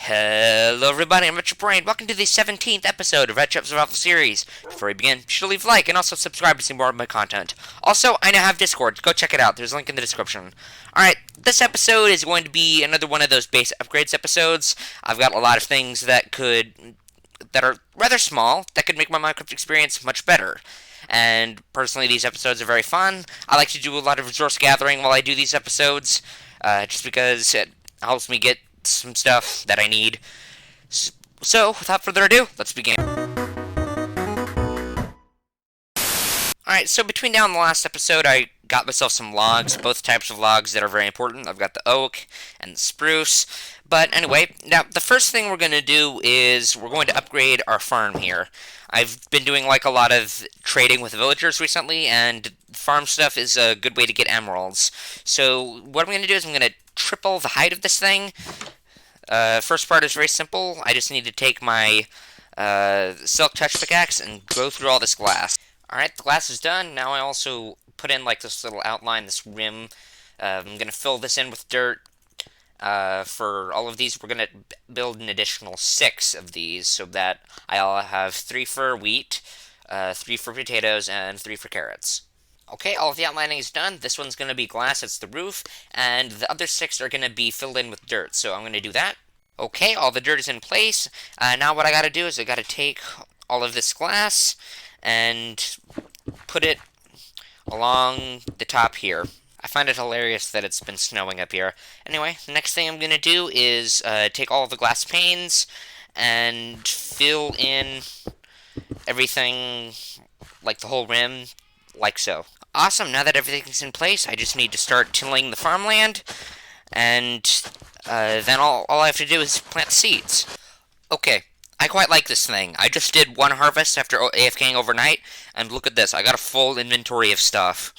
Hello everybody, I'm Redship Brain. Welcome to the 17th episode of Redship Survival Series. Before we begin, be sure to leave a like and also subscribe to see more of my content. Also, I now have Discord. Go check it out. There's a link in the description. Alright, this episode is going to be another one of those base upgrades episodes. I've got a lot of things that are rather small, that could make my Minecraft experience much better. And personally, these episodes are very fun. I like to do a lot of resource gathering while I do these episodes, just because it helps me get some stuff that I need. So, without further ado, let's begin. Alright, so between now and the last episode, I got myself some logs, both types of logs that are very important. I've got the oak and the spruce. But anyway, now the first thing we're going to do is we're going to upgrade our farm here. I've been doing like a lot of trading with villagers recently, and farm stuff is a good way to get emeralds. So what I'm going to do is I'm going to triple the height of this thing. First part is very simple. I just need to take my silk touch pickaxe and go through all this glass. Alright, the glass is done. Now I also put in like this little outline, this rim. I'm going to fill this in with dirt. For all of these, we're going to build an additional 6 of these so that I'll have 3 for wheat, 3 for potatoes, and 3 for carrots. Okay, all of the outlining is done. This one's going to be glass, it's the roof, and the other 6 are going to be filled in with dirt, so I'm going to do that. Okay, all the dirt is in place. Now what I got to do is I got to take all of this glass and put it along the top here. I find it hilarious that it's been snowing up here. Anyway, the next thing I'm going to do is take all of the glass panes and fill in everything, like the whole rim, like so. Awesome, now that everything's in place, I just need to start tilling the farmland, and then all I have to do is plant seeds. Okay, I quite like this thing. I just did one harvest after AFKing overnight, and look at this, I got a full inventory of stuff,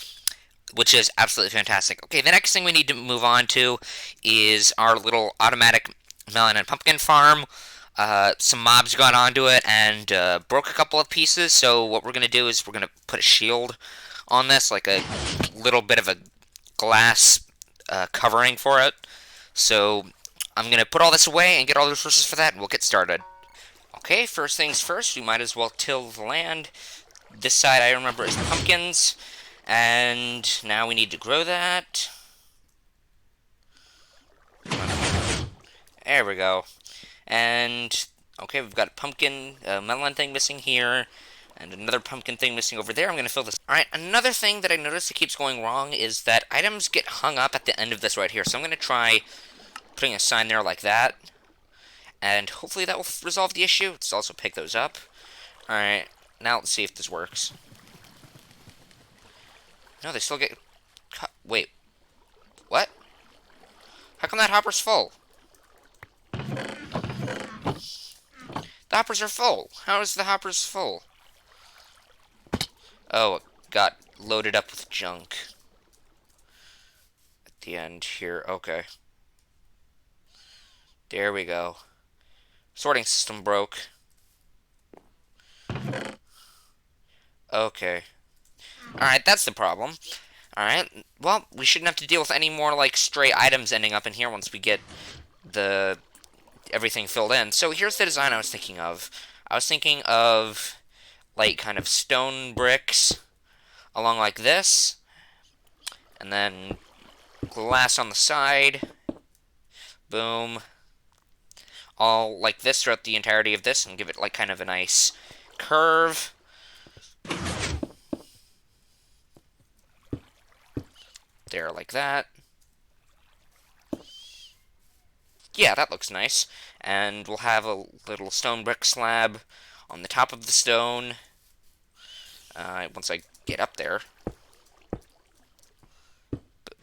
which is absolutely fantastic. Okay, the next thing we need to move on to is our little automatic melon and pumpkin farm. Some mobs got onto it and broke a couple of pieces, so what we're going to do is we're going to put a shield on this, like a little bit of a glass covering for it. So I'm going to put all this away and get all the resources for that, and we'll get started. Okay, first things first, we might as well till the land. This side, I remember, is pumpkins, and now we need to grow that. There we go. And, okay, we've got a pumpkin, melon thing missing here, and another pumpkin thing missing over there. I'm going to fill this. Alright, another thing that I noticed that keeps going wrong is that items get hung up at the end of this right here. So I'm going to try putting a sign there like that, and hopefully that will resolve the issue. Let's also pick those up. Alright, now let's see if this works. No, they still get cut. Wait, what? How come that hopper's full? The hoppers are full. How is the hoppers full? Oh, it got loaded up with junk. At the end here. Okay. There we go. Sorting system broke. Okay. Alright, that's the problem. Alright, well, we shouldn't have to deal with any more, like, stray items ending up in here once we get everything filled in. So here's the design I was thinking of. I was thinking of, like, kind of stone bricks along like this, and then glass on the side. Boom. All like this throughout the entirety of this, and give it, like, kind of a nice curve. There, like that. Yeah, that looks nice. And we'll have a little stone brick slab on the top of the stone. Once I get up there.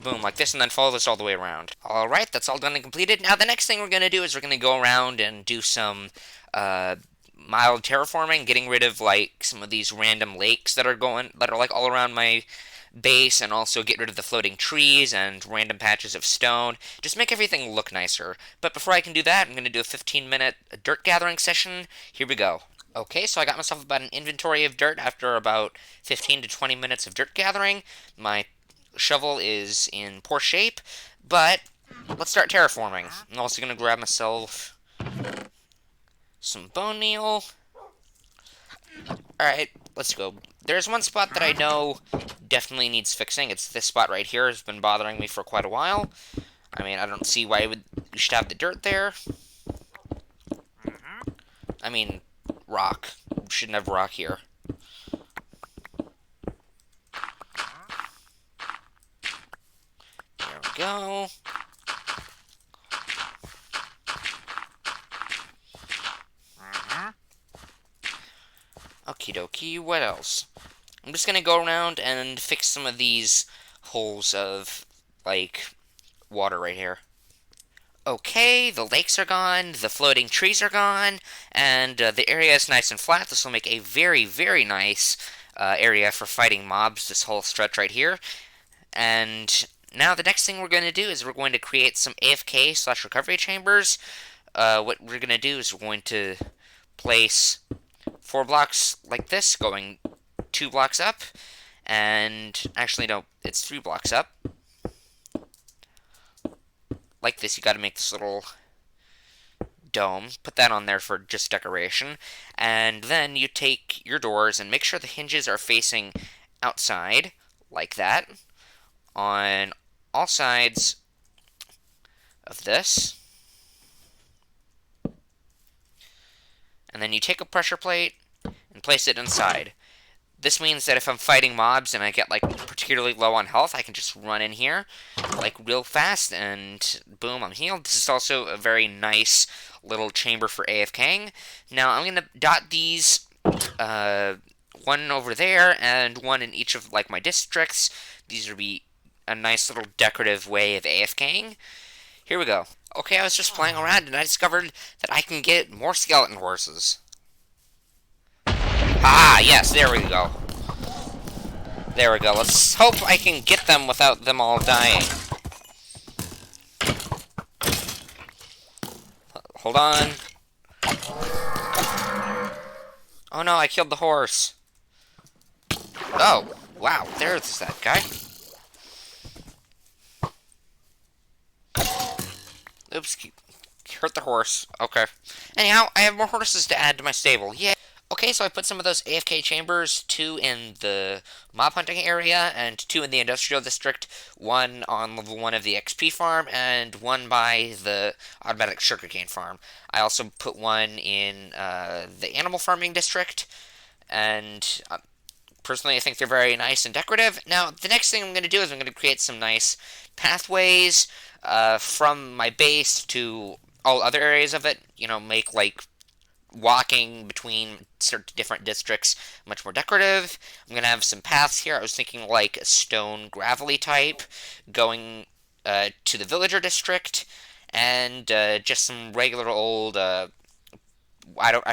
Boom, like this, and then follow this all the way around. Alright, that's all done and completed. Now, the next thing we're going to do is we're going to go around and do some mild terraforming, getting rid of, like, some of these random lakes that are like, all around my base, and also get rid of the floating trees and random patches of stone. Just make everything look nicer. But before I can do that, I'm going to do a 15-minute dirt gathering session. Here we go. Okay, so I got myself about an inventory of dirt after about 15 to 20 minutes of dirt gathering. My shovel is in poor shape, but let's start terraforming. I'm also going to grab myself Some bone meal. Alright, let's go. There's one spot that I know definitely needs fixing. It's this spot right here. It's been bothering me for quite a while. I mean, I don't see why we should have the dirt there. I mean, rock. We shouldn't have rock here. There we go. Okie dokie, what else? I'm just gonna go around and fix some of these holes of, like, water right here. Okay, the lakes are gone, the floating trees are gone, and the area is nice and flat. This will make a very, very nice area for fighting mobs, this whole stretch right here. And now the next thing we're going to do is we're going to create some AFK/recovery chambers. What we're going to do is we're going to place 4 blocks like this, going 2 blocks up, and actually no, it's 3 blocks up. Like this, you got to make this little dome, put that on there for just decoration, and then you take your doors and make sure the hinges are facing outside, like that, on all sides of this. And then you take a pressure plate and place it inside. This means that if I'm fighting mobs and I get, like, particularly low on health, I can just run in here, like, real fast, and boom, I'm healed. This is also a very nice little chamber for AFKing. Now, I'm going to dot these, one over there, and one in each of, like, my districts. These will be a nice little decorative way of AFKing. Here we go. Okay, I was just playing around, and I discovered that I can get more skeleton horses. Ah, yes, there we go. There we go. Let's hope I can get them without them all dying. Hold on. Oh no, I killed the horse. Oh, wow, there's that guy. Oops, hurt the horse. Okay. Anyhow, I have more horses to add to my stable. Yay! Okay, so I put some of those AFK chambers, 2 in the mob hunting area, and 2 in the industrial district, 1 on level 1 of the XP farm, and 1 by the automatic sugarcane farm. I also put 1 in the animal farming district, and personally I think they're very nice and decorative. Now, the next thing I'm going to do is I'm going to create some nice pathways from my base to all other areas of it, you know, make, like, walking between certain different districts much more decorative. I'm going to have some paths here. I was thinking like a stone gravelly type going to the villager district, and just some regular old I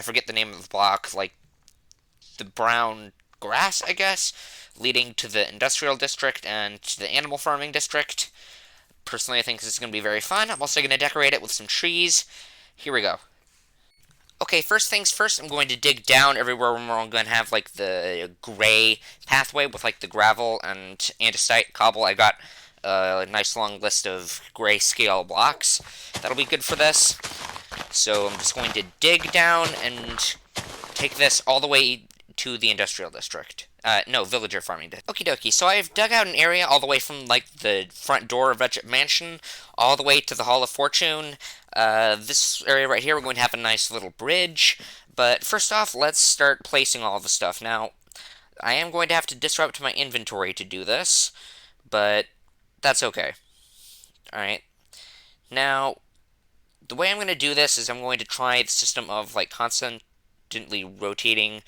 forget the name of the block, like the brown grass, I guess, leading to the industrial district and to the animal farming district. Personally, I think this is going to be very fun. I'm also going to decorate it with some trees. Here we go. Okay, first things first, I'm going to dig down everywhere where I'm going to have, like, the gray pathway with, like, the gravel and andesite cobble. I got a nice long list of gray scale blocks. That'll be good for this. So I'm just going to dig down and take this all the way to the industrial district. No, villager farming district. Okie dokie, so I've dug out an area all the way from, like, the front door of Redship Mansion all the way to the Hall of Fortune. This area right here, we're going to have a nice little bridge. But first off, let's start placing all the stuff. Now, I am going to have to disrupt my inventory to do this, but that's okay. Alright. Now, the way I'm going to do this is I'm going to try the system of, like, constantly rotating,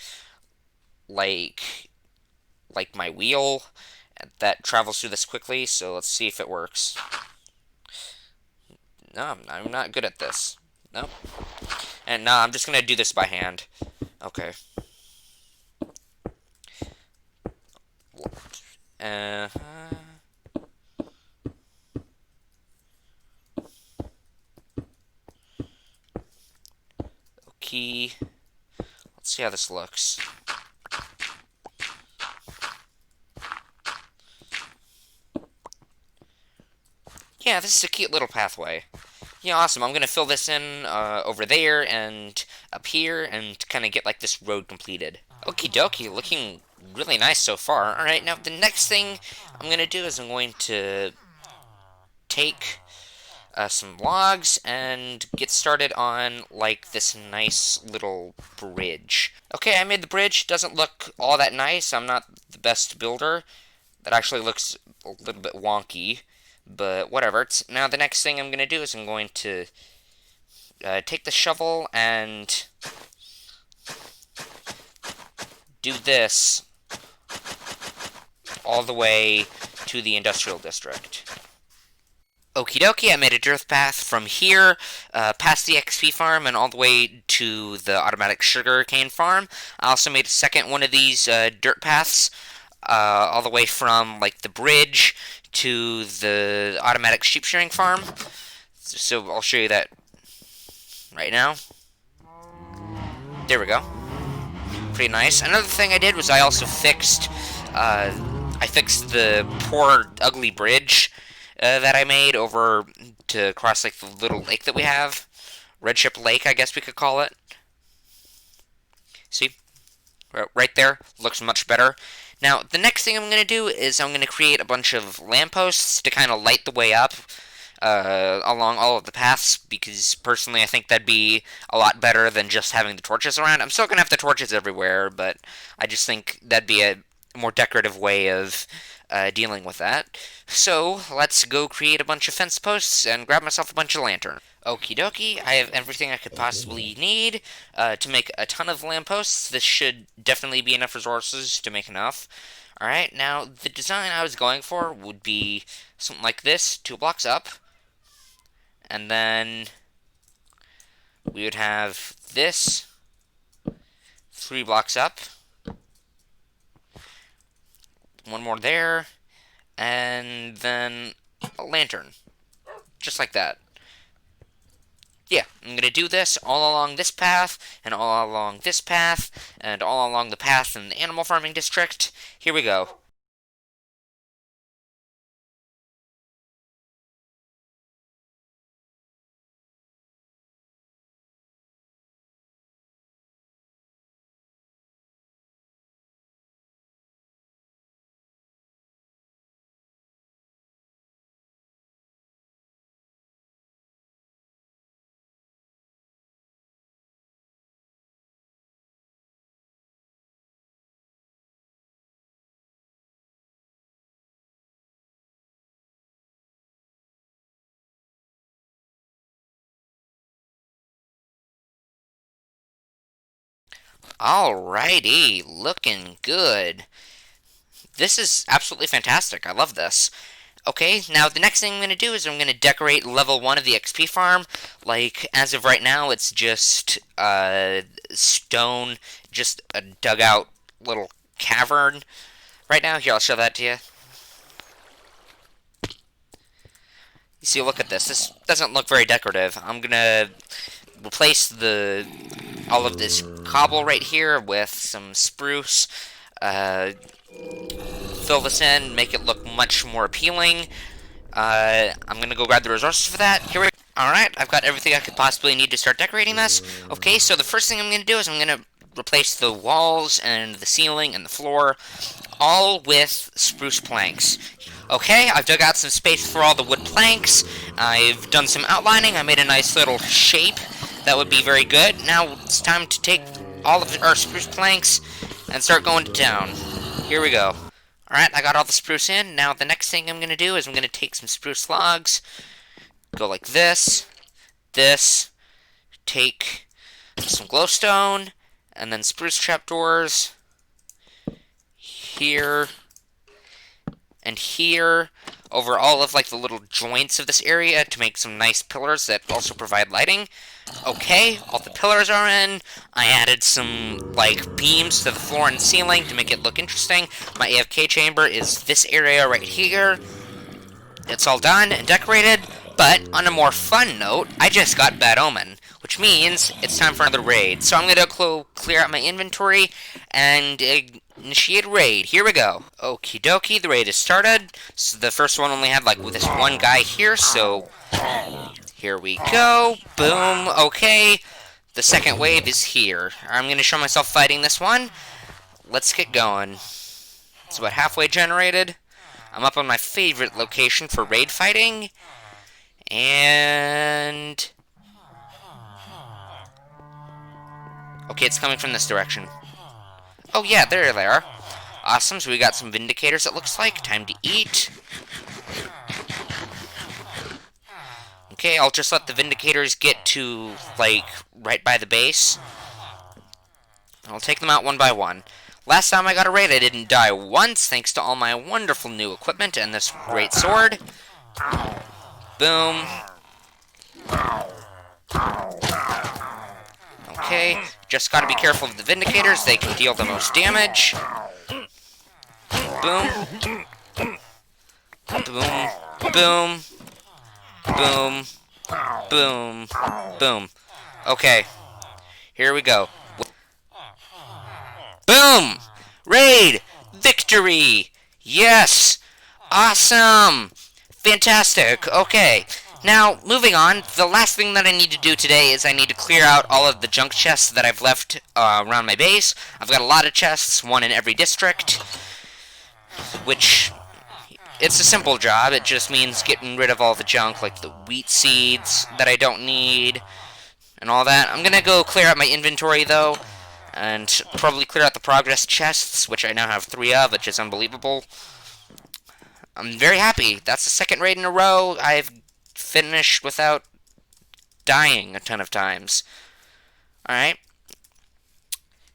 like my wheel that travels through this quickly, so let's see if it works. No, I'm not good at this. Nope. And no, I'm just gonna do this by hand. Okay. Okay. Let's see how this looks. Yeah, this is a cute little pathway. Yeah, awesome. I'm gonna fill this in over there and up here and kind of get like this road completed. Okie dokie, looking really nice so far. Alright, now the next thing I'm gonna do is I'm going to take some logs and get started on like this nice little bridge. Okay, I made the bridge. Doesn't look all that nice. I'm not the best builder. That actually looks a little bit wonky, but whatever. Now the next thing I'm going to do is I'm going to take the shovel and do this all the way to the industrial district. Okie dokie, I made a dirt path from here, past the XP farm, and all the way to the automatic sugar cane farm. I also made a second one of these dirt paths, all the way from like the bridge to the automatic sheep shearing farm. So I'll show you that right now. There we go. Pretty nice. Another thing I did was I also fixed the poor, ugly bridge that I made over to cross like the little lake that we have. Redship Lake, I guess we could call it. See? Right there. Looks much better. Now, the next thing I'm going to do is I'm going to create a bunch of lampposts to kind of light the way up along all of the paths, because personally I think that'd be a lot better than just having the torches around. I'm still going to have the torches everywhere, but I just think that'd be a more decorative way of dealing with that. So, let's go create a bunch of fence posts and grab myself a bunch of lanterns. Okie dokie, I have everything I could possibly need to make a ton of lampposts. This should definitely be enough resources to make enough. Alright, now the design I was going for would be something like this, 2 blocks up. And then we would have this 3 blocks up. One more there. And then a lantern. Just like that. Yeah, I'm going to do this all along this path, and all along this path, and all along the path in the animal farming district. Here we go. Alrighty, looking good. This is absolutely fantastic. I love this. Okay, now the next thing I'm going to do is I'm going to decorate level 1 of the XP farm. Like, as of right now, it's just stone, just a dugout little cavern. Right now, here, I'll show that to you. You see, look at this. This doesn't look very decorative. I'm going to replace all of this cobble right here with some spruce. Fill this in, make it look much more appealing. I'm gonna go grab the resources for that. Here we go. Alright, I've got everything I could possibly need to start decorating this. Okay, so the first thing I'm gonna do is I'm gonna replace the walls and the ceiling and the floor all with spruce planks. Okay, I've dug out some space for all the wood planks. I've done some outlining. I made a nice little shape that would be very good. Now it's time to take all of our spruce planks and start going to town. Here we go. Alright, I got all the spruce in. Now the next thing I'm going to do is I'm going to take some spruce logs, go like this, take some glowstone, and then spruce trapdoors, here, and here, over all of like the little joints of this area to make some nice pillars that also provide lighting. Okay, all the pillars are in. I added some like beams to the floor and ceiling to make it look interesting. My AFK chamber is this area right here. It's all done and decorated, but on a more fun note, I just got Bad Omen, which means it's time for another raid. So I'm going to clear out my inventory and initiate a raid. Here we go. Okie dokie, the raid is started. So the first one only had like this one guy here, so Here we go. Boom. Okay. The second wave is here. I'm going to show myself fighting this one. Let's get going. It's about halfway generated. I'm up on my favorite location for raid fighting. And... okay, it's coming from this direction. Oh yeah, there they are. Awesome, so we got some Vindicators, it looks like. Time to eat. Okay, I'll just let the Vindicators get to, like, right by the base. I'll take them out one by one. Last time I got a raid, I didn't die once, thanks to all my wonderful new equipment and this great sword. Boom. Okay, just gotta be careful of the Vindicators, they can deal the most damage. Boom. Boom. Boom. Boom. Boom. Boom. Okay. Here we go. Boom! Raid! Victory! Yes! Awesome! Fantastic. Okay. Now, moving on, the last thing that I need to do today is I need to clear out all of the junk chests that I've left around my base. I've got a lot of chests, one in every district, which... it's a simple job. It just means getting rid of all the junk, like the wheat seeds that I don't need, and all that. I'm gonna go clear out my inventory, though, and probably clear out the progress chests, which I now have 3 of, which is unbelievable. I'm very happy. That's the second raid in a row I've finished without dying a ton of times. Alright.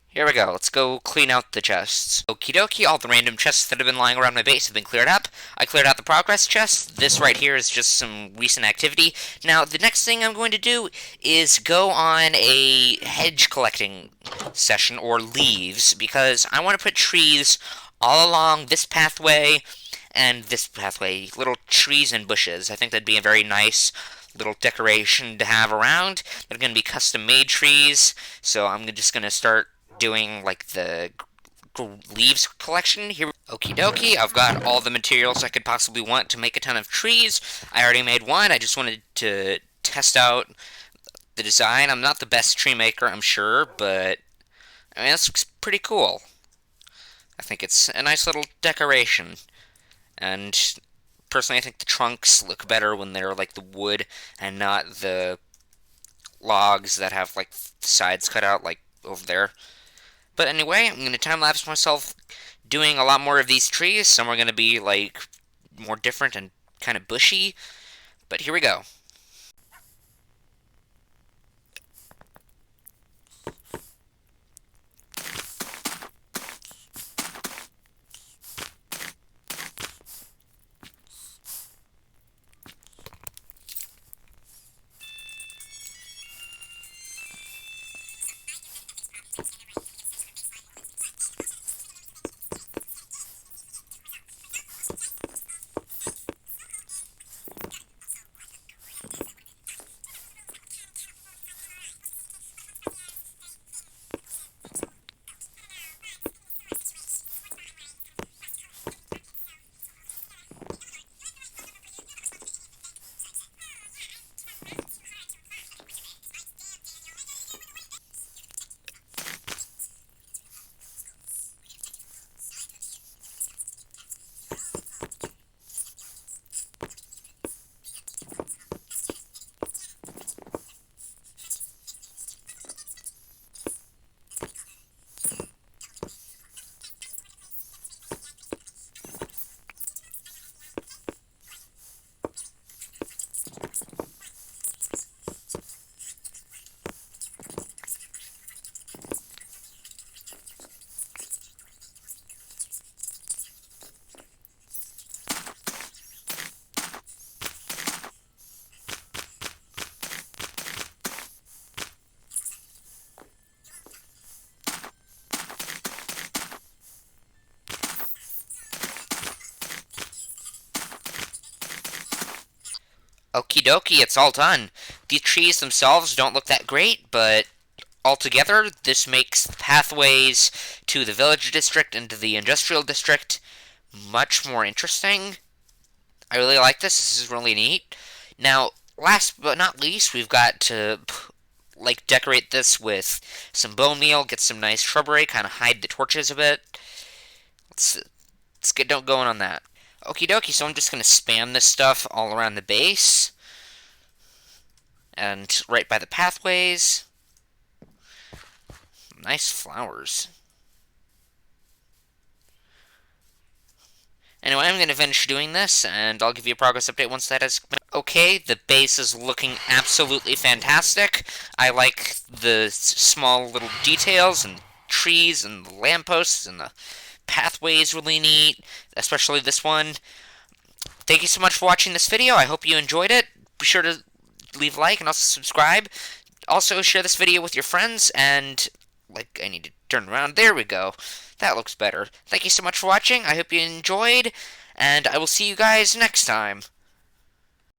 Here we go. Let's go clean out the chests. Okie dokie, all the random chests that have been lying around my base have been cleared up. I cleared out the progress chest. This right here is just some recent activity. Now, the next thing I'm going to do is go on a hedge collecting session, or leaves, because I want to put trees all along this pathway and this pathway. Little trees and bushes. I think that'd be a very nice little decoration to have around. They're going to be custom-made trees, so I'm just going to start doing like the leaves collection here. Okie dokie, I've got all the materials I could possibly want to make a ton of trees. I already made one. I just wanted to test out the design. I'm not the best tree maker, I'm sure, but I mean, this looks pretty cool. I think it's a nice little decoration. And personally, I think the trunks look better when they're like the wood and not the logs that have like the sides cut out like over there. But anyway, I'm going to time-lapse myself doing a lot more of these trees. Some are going to be, like, more different and kind of bushy. But here we go. Okie dokie, it's all done. The trees themselves don't look that great, but altogether, this makes the pathways to the village district and to the industrial district much more interesting. I really like this. This is really neat. Now, last but not least, we've got to like decorate this with some bone meal, get some nice shrubbery, kind of hide the torches a bit. Let's get going on that. Okie dokie, so I'm just gonna spam this stuff all around the base and right by the pathways. Nice flowers. Anyway, I'm going to finish doing this, and I'll give you a progress update once that is... Okay, the base is looking absolutely fantastic. I like the small little details and trees and the lampposts and the pathways really neat, especially this one. Thank you so much for watching this video. I hope you enjoyed it. Be sure to leave a like and also subscribe. Also, share this video with your friends, and... Like, I need to turn around. There we go. That looks better. Thank you so much for watching. I hope you enjoyed, and I will see you guys next time.